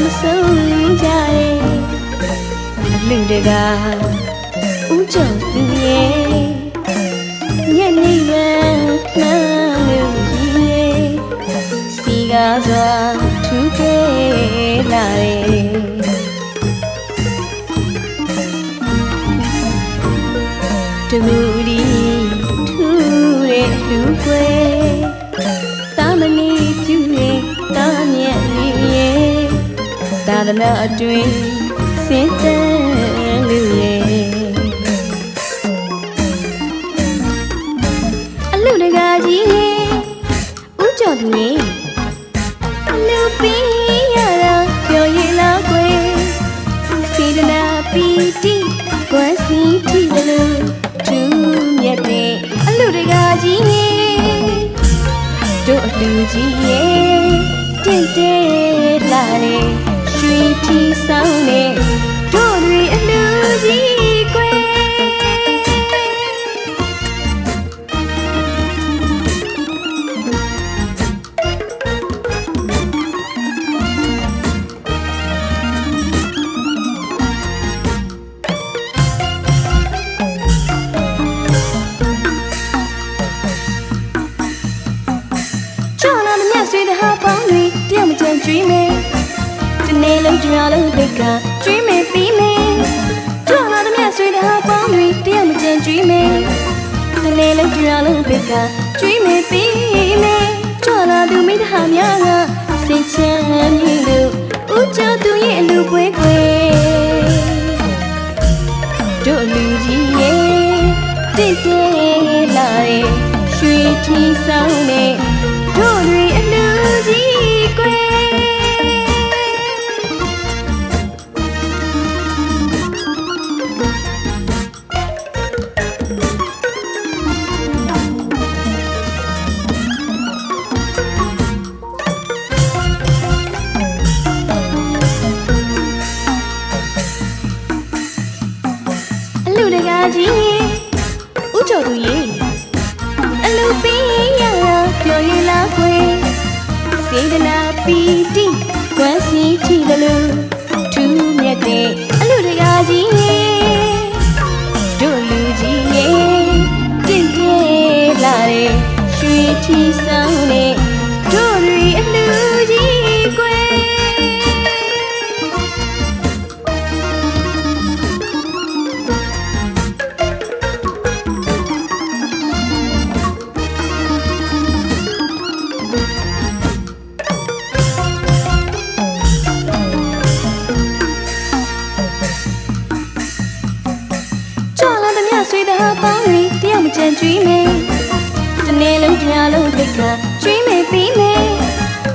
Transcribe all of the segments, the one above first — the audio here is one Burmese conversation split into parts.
မဆုံးကြရဲ့လူတကာဦးကျော်သူရဲ့ညနေရွယ်နှမ်းလို့ရဲ့စီကားစွာထူးခဲ့လာရဲ့တကူဒီထူးတဲ့လူကွယ်တာမဏိပြုနေတာမြတ်လေးရဲ့သာသနာအတွင်းစင်တန်းလူရဲ့အလူတကာကြီးရဲ့ဦးကျော်သူရဲ့အလူပင်ရတာပြောရလားကွယ်စေတနာပီတိကွယ်စီထီလို့ထူးမြတ်တဲ့အလူတကာကြီးရဲ့တို့အလူကြီးရဲ့တင့်တယ်လာတဲ့ရွှေထီဆောင်တဲ့တို့တွေအလူကြီးကွယ်ဆွေတဟာပေါင်းတွေတယောက်မချမ်းကျွေးမယ်တနေ့လုံးကြွားလုံးပိတ်ကကျွေးမယ်ပြီးမယ်ကြွားလာတဲ့မြတ်ဆွေတဟာပေါင်းတွေတယောက်မချမ်းကျွေးမယ်တနေ့လုံးကြွားလုံးပိတ်ကကျွေးမယ်ပြီးမယ်ကြွားလာသူမိတဟာများကစိတ်ချမ်းမြေလို့ဦးကျော်သူရဲ့အလူပွဲခွေတို့လူကြီးရဲ့တင့်တယ်လာတဲ့ရွှေထီဆောင်တဲ့တို့တွေအလူကြီးကွယ်အလူတကာကြီးဦးကျော်သူရဲ့အလူပင်ရတာပြောရလားကွယ်စေတနာပီတိကွယ်စီထီလို့ထူးမြတ်တဲ့အလူတကာကြီးရဲ့တို့လူကြီးရဲ့တင့်တယ်လာတဲ့ရွှေထီဆောင်တဲ့တို့တွေအလူကြီးကွယ်ဆွေတဟာပေါင်းတွေတယောက်မချမ်းကျွေးမယ်တနေ့လုံးကြွားလုံးပိတ်ကကျွေးမယ်ပြီးမယ်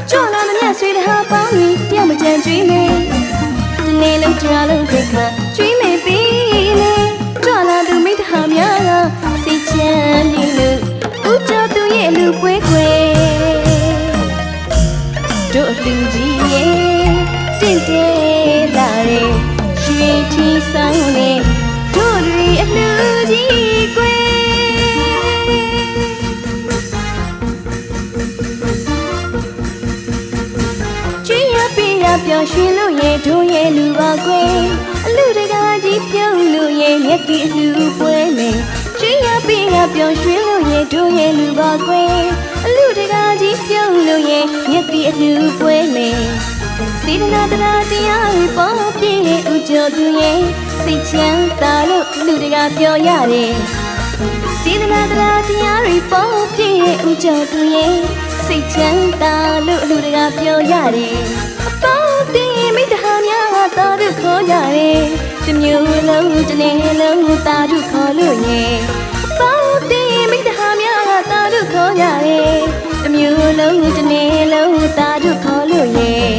ကြော်လာတဲ့မြတ်ဆွေတဟာပေါင်းတွေတယောက်မချမ်းကျွေးမယ်တနေ့လုံးကြွားလုံးပိတ်ကကျွေးမယ်ပြီးမယ်ကြော်လာသူမိတဟာများကစိတ်ချမ်းမြေလို့ဦးကျော်သူရဲ့လူပွဲခွေတို့အလူကြီးရဲ့တင့်တယ်လာတဲ့ရွှေထီဆောင်တဲ့တို့တွေအလူကြီးကွယ်ကျွေးရပေးရပျော်ရွှင်လို့ရဲ့တို့ရဲ့လူပါကွယ်အလူတကာကြီးပြုံးလို့ရဲ့မြတ်တိအလူပွဲမယ်ကျွေးရပေးရပျော်ရွှင်လို့ရဲ့တို့ရဲ့လူပါကွယ်အလူတကာကြီးပြုံးလို့ရဲ့မြတ်တိအလူပွဲမယ်စေတနာတရားတွေပေါ်ပြည့်ရဲ့ဦးကျော်သူရဲ့စိတ်ချမ်းသာလို့လူတကာပြောရတယ်စေတနာတရားတွေပေါ်ပြည့်ရဲ့ဦးကျော်သူရဲ့စိတ်ချမ်းသာလို့လူတကာပြောရတယ်အပေါင်းတင်မိတဟာများသာဓုခေါ်ကြတယ်တမျိုးလုံးတစ်နေ့လုံးသာဓုခေါ်လို့ရဲ့အပေါင်းတင်မိတဟာများသာဓုခေါ်ကြတယ်တမျိုးလုံးတစ်နေ့လုံးသာဓုခေါ်လို့ရဲ့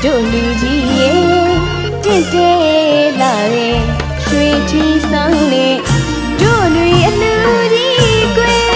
တို့လူကြီးရဲ့တင့်တယ်လာတဲ့ရွှေထီဆောင်တဲ့တို့တွေအလူကြီးကွယ်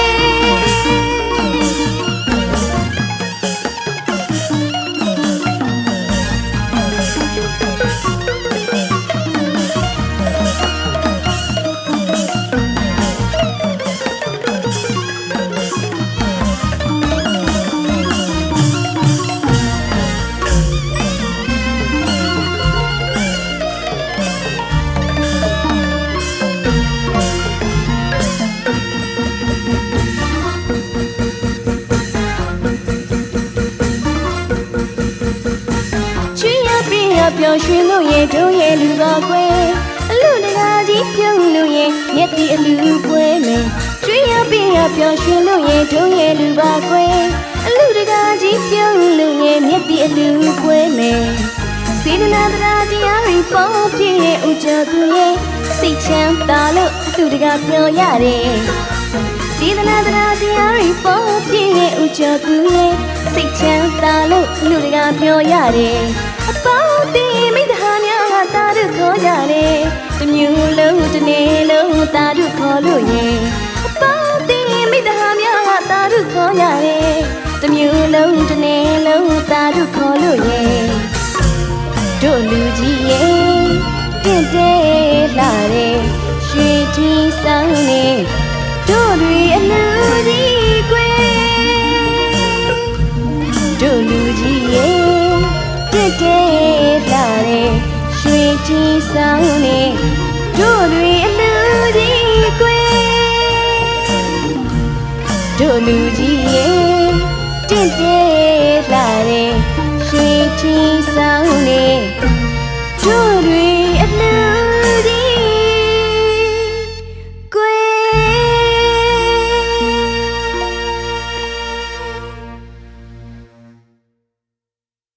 ျော်ရွှင်လို့ရဲ့တို့ရဲ့လူပါကွယ်အလူတကာကြီးပြုံးလို့ရဲ့မျက်တိအလူပွဲမယ်ကျွေးရပြရပျော်ရွှင်လို့ရဲ့တို့ရဲ့လူပါကွယ်အလူတကာကြီးပြုံးလို့ရဲ့မျက်တိအလူပွဲမယ်စေတနာတရားတရားတွေပေါ်ပြည့်ရဲ့ဥကြောသူရဲ့စိတ်ချမ်းသာလို့အလူတကာပြောရတယ်စေတနာတရားတရားတွေပေါ်ပြည့်ရဲ့ဥကြောသူရဲ့စိတ်ချမ်းသာလို့အလူတကာပြောရတယ်အပေါင်းတင်မိသားများကသာတို့ခေါ်ကြတယ်တမျိုးလုံးတစ်နေ့လုံးသာတို့ခေါ်လို့ရဲ့အပေါင်းတင်မိသားများကသာတို့ခေါ်ကြတယ်တမျိုးလုံးတစ်နေ့လုံးသာတို့ခေါ်လို့ရဲ့တို့လူကြီးရဲ့တင့်တယ်လာတယ်ရွှေတီဆောင်နေတို့တွေအလူကြီးကွယ်တို့လူကြီးရဲ့တင့်တယ်လာတယ်ရွှေတီဆောင်နေတို့တွေအလူကြီးကွယ်တို့လူကြီး